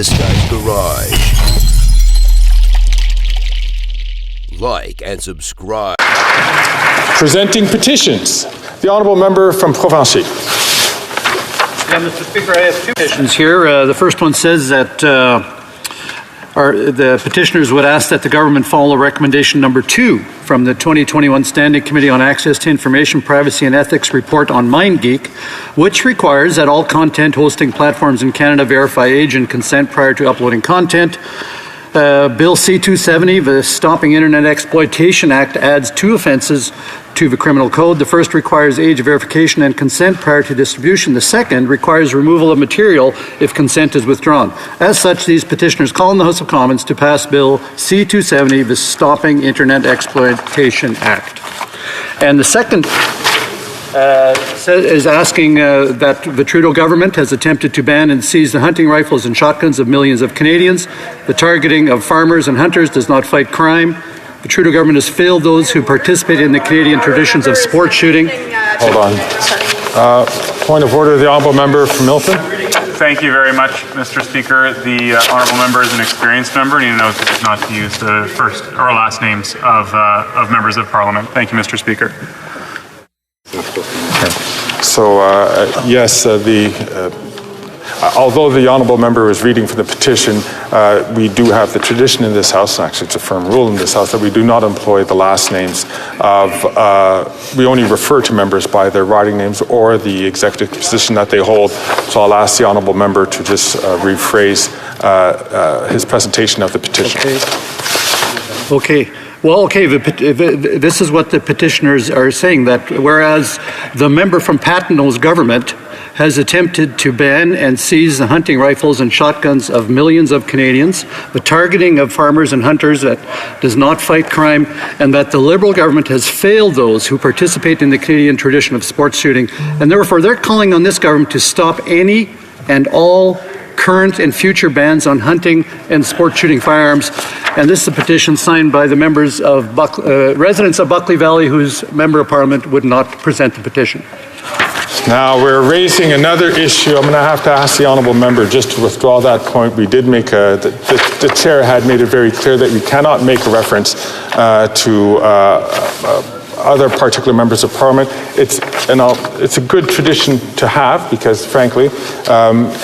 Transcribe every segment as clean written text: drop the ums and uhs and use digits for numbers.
this guy's garage. Like and subscribe. Presenting petitions. The Honourable Member from Provencher. Yeah, Mr. Speaker, I have two petitions here. The first one says that the petitioners would ask that the government follow recommendation number 2 from the 2021 Standing Committee on Access to Information, Privacy and Ethics report on MindGeek, which requires that all content hosting platforms in Canada verify age and consent prior to uploading content. Bill C-270, the Stopping Internet Exploitation Act, adds 2 offences to the criminal code. The first requires age verification and consent prior to distribution. The second requires removal of material if consent is withdrawn. As such, these petitioners call on the House of Commons to pass Bill C-270, the Stopping Internet Exploitation Act. And the second is asking that the Trudeau government has attempted to ban and seize the hunting rifles and shotguns of millions of Canadians. The targeting of farmers and hunters does not fight crime. The Trudeau government has failed those who participate in the Canadian traditions of sport shooting. Hold on. Point of order, the Honourable Member from Milton. Thank you very much, Mr. Speaker. The Honourable Member is an experienced member, and he knows not to use the first or last names of members of Parliament. Thank you, Mr. Speaker. So, yes, although the Honourable Member was reading from the petition, we do have the tradition in this House, and actually it's a firm rule in this House, that we do not employ the last names of, we only refer to members by their riding names or the executive position that they hold. So I'll ask the Honourable Member to just rephrase his presentation of the petition. Okay. Well, okay, this is what the petitioners are saying, that whereas the member from Papineau's government has attempted to ban and seize the hunting rifles and shotguns of millions of Canadians, the targeting of farmers and hunters that does not fight crime, and that the Liberal government has failed those who participate in the Canadian tradition of sports shooting, and therefore they're calling on this government to stop any and all current and future bans on hunting and sport shooting firearms. And this is a petition signed by the members of residents of Buckley Valley whose Member of Parliament would not present the petition. Now we're raising another issue. I'm going to have to ask the Honourable Member just to withdraw that point. We did make the Chair had made it very clear that we cannot make a reference to other particular members of Parliament. It's a good tradition to have because, frankly,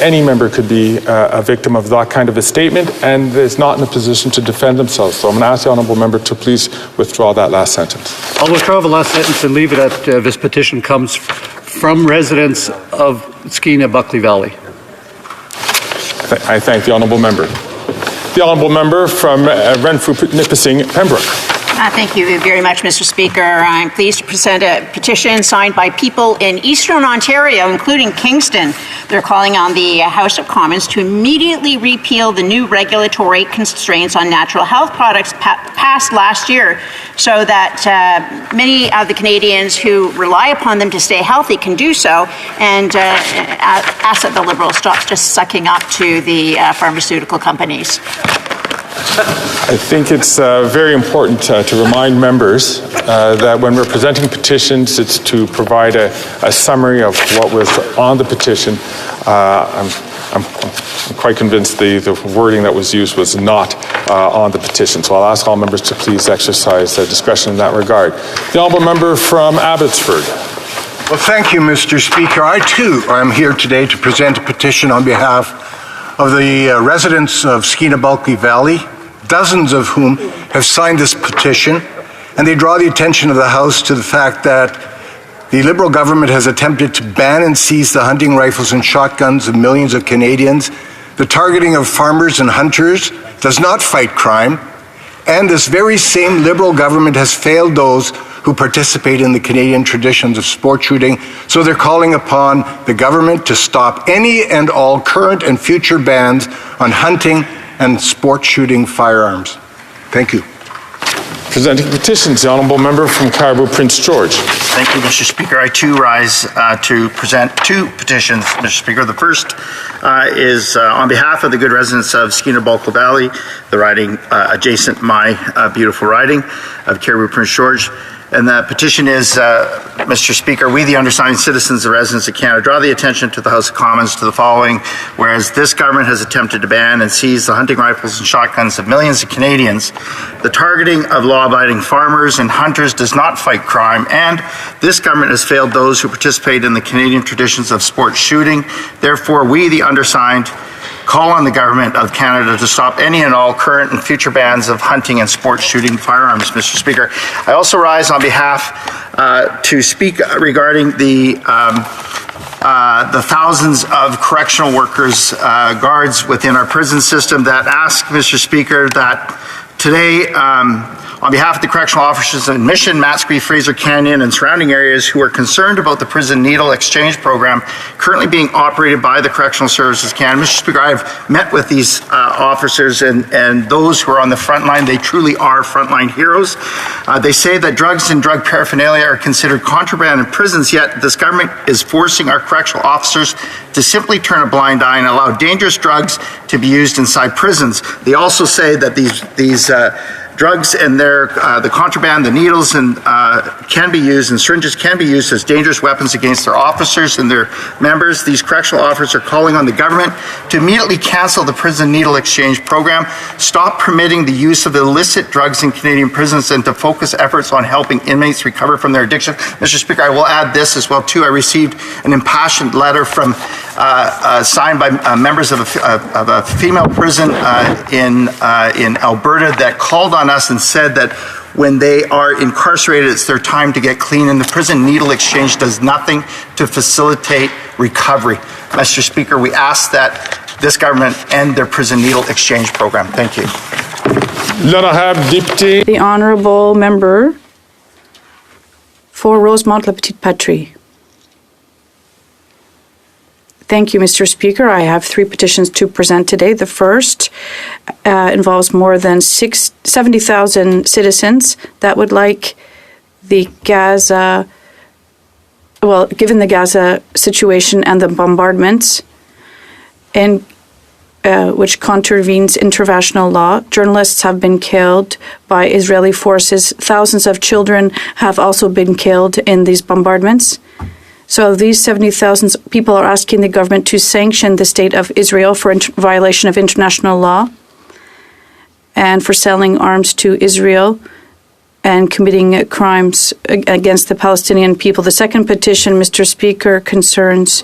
any member could be a victim of that kind of a statement and is not in a position to defend themselves. So I'm going to ask the Honourable Member to please withdraw that last sentence. I'll withdraw the last sentence and leave it at this petition comes from residents of Skeena, Buckley Valley. I thank the Honourable Member. The Honourable Member from Renfrew, Nipissing, Pembroke. Thank you very much, Mr. Speaker. I'm pleased to present a petition signed by people in Eastern Ontario, including Kingston. They're calling on the House of Commons to immediately repeal the new regulatory constraints on natural health products passed last year so that many of the Canadians who rely upon them to stay healthy can do so, and ask that the Liberals stop just sucking up to the pharmaceutical companies. I think it's very important to remind members that when we're presenting petitions, it's to provide a summary of what was on the petition. I'm quite convinced the wording that was used was not on the petition. So I'll ask all members to please exercise discretion in that regard. The Honourable Member from Abbotsford. Well, thank you, Mr. Speaker. I, too, am here today to present a petition on behalf of the residents of Skeena Bulkley Valley, dozens of whom have signed this petition, and they draw the attention of the House to the fact that the Liberal government has attempted to ban and seize the hunting rifles and shotguns of millions of Canadians. The targeting of farmers and hunters does not fight crime, and this very same Liberal government has failed those who participate in the Canadian traditions of sport shooting, so they're calling upon the government to stop any and all current and future bans on hunting and sport shooting firearms. Thank you. Presenting petitions, the Honourable Member from Caribou, Prince George. Thank you, Mr. Speaker. I too rise to present 2 petitions, Mr. Speaker. The first is on behalf of the good residents of Skeena Bulkley Valley, the riding adjacent my beautiful riding of Caribou, Prince George. And the petition is, Mr. Speaker, we, the undersigned citizens and residents of Canada, draw the attention to the House of Commons to the following. Whereas this government has attempted to ban and seize the hunting rifles and shotguns of millions of Canadians, the targeting of law-abiding farmers and hunters does not fight crime, and this government has failed those who participate in the Canadian traditions of sport shooting. Therefore, we, the undersigned, call on the Government of Canada to stop any and all current and future bans of hunting and sport shooting firearms, Mr. Speaker. I also rise on behalf to speak regarding the thousands of correctional workers, guards within our prison system that ask, Mr. Speaker, that today, on behalf of the correctional officers in Mission, Matsqui, Fraser Canyon, and surrounding areas who are concerned about the prison needle exchange program currently being operated by the Correctional Services Canada. Mr. Speaker, I've met with these officers and those who are on the front line. They truly are frontline heroes. They say that drugs and drug paraphernalia are considered contraband in prisons, yet this government is forcing our correctional officers to simply turn a blind eye and allow dangerous drugs to be used inside prisons. They also say that these drugs and the contraband, the needles, and can be used, and syringes can be used as dangerous weapons against their officers and their members. These correctional officers are calling on the government to immediately cancel the prison needle exchange program, stop permitting the use of illicit drugs in Canadian prisons, and to focus efforts on helping inmates recover from their addiction. Mr. Speaker, I will add this as well too. I received an impassioned letter from signed by members of a female prison in Alberta that called on us and said that when they are incarcerated, it's their time to get clean, and the prison needle exchange does nothing to facilitate recovery. Mr. Speaker, we ask that this government end their prison needle exchange program. Thank you. The Honourable Member for Rosemont-La Petite-Patrie. Thank you, Mr. Speaker. I have 3 petitions to present today. The first involves more than 70,000 citizens that would like the Gaza, given the Gaza situation and the bombardments, and which contravenes international law. Journalists have been killed by Israeli forces. Thousands of children have also been killed in these bombardments. So these 70,000 people are asking the government to sanction the state of Israel for violation of international law and for selling arms to Israel and committing crimes against the Palestinian people. The second petition, Mr. Speaker, concerns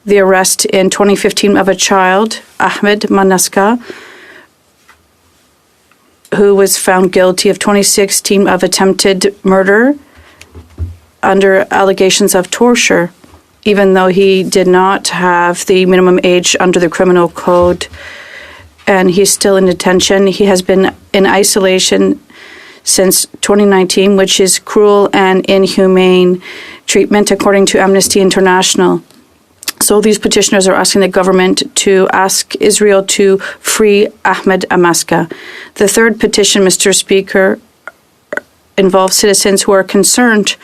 the arrest in 2015 of a child, Ahmed Manaska, who was found guilty of 2016 of attempted murder under allegations of torture, even though he did not have the minimum age under the criminal code, and he's still in detention. He has been in isolation since 2019, which is cruel and inhumane treatment, according to Amnesty International. So these petitioners are asking the government to ask Israel to free Ahmed Amaska. The third petition, Mr. Speaker, involves citizens who are concerned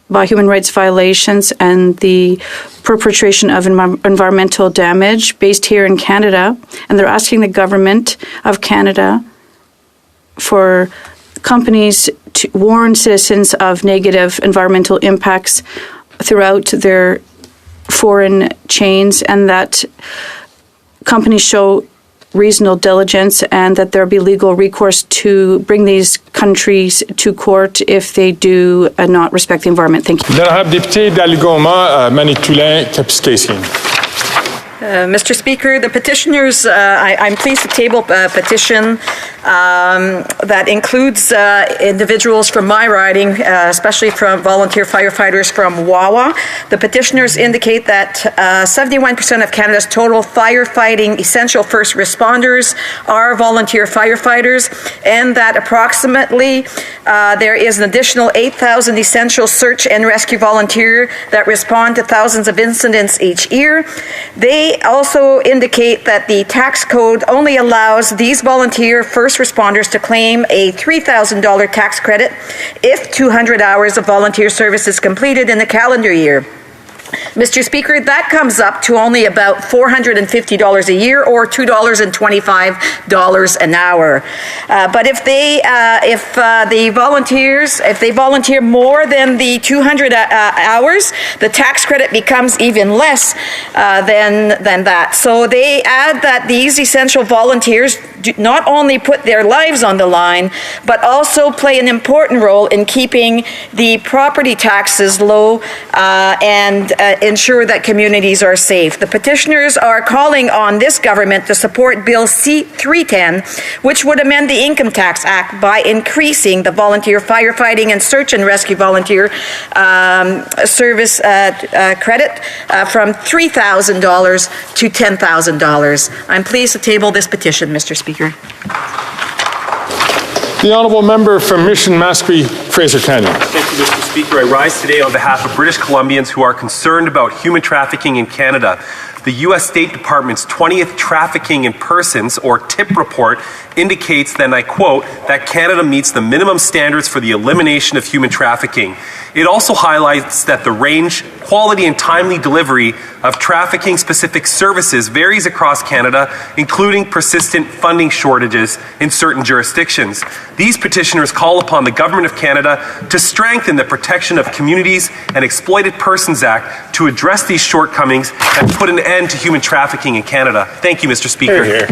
by human rights violations and the perpetration of environmental damage based here in Canada. And they're asking the government of Canada for companies to warn citizens of negative environmental impacts throughout their foreign chains, and that companies show reasonable diligence and that there be legal recourse to bring these countries to court if they do not respect the environment. Thank you. Mr. Speaker, the petitioners, I'm pleased to table a petition that includes individuals from my riding, especially from volunteer firefighters from Wawa. The petitioners indicate that 71% of Canada's total firefighting essential first responders are volunteer firefighters, and that approximately there is an additional 8,000 essential search and rescue volunteers that respond to thousands of incidents each year. They also indicate that the tax code only allows these volunteer first responders to claim a $3,000 tax credit if 200 hours of volunteer service is completed in the calendar year. Mr. Speaker, that comes up to only about $450 a year or $2.25 an hour. But if they volunteer more than the 200 hours, the tax credit becomes even less than that. So they add that these essential volunteers do not only put their lives on the line, but also play an important role in keeping the property taxes low and ensure that communities are safe. The petitioners are calling on this government to support Bill C-310, which would amend the Income Tax Act by increasing the volunteer firefighting and search and rescue volunteer service credit from $3,000 to $10,000. I'm pleased to table this petition, Mr. Speaker. The honourable member from Mission Matsqui, Fraser Canyon. Thank you, Mr. Speaker. I rise today on behalf of British Columbians who are concerned about human trafficking in Canada. The U.S. State Department's 20th Trafficking in Persons, or TIP report, indicates, then I quote, that Canada meets the minimum standards for the elimination of human trafficking. It also highlights that the range, quality, and timely delivery of trafficking-specific services varies across Canada, including persistent funding shortages in certain jurisdictions. These petitioners call upon the Government of Canada to strengthen the Protection of Communities and Exploited Persons Act to address these shortcomings and put an end to human trafficking in Canada. Thank you, Mr. Speaker. Hear, hear.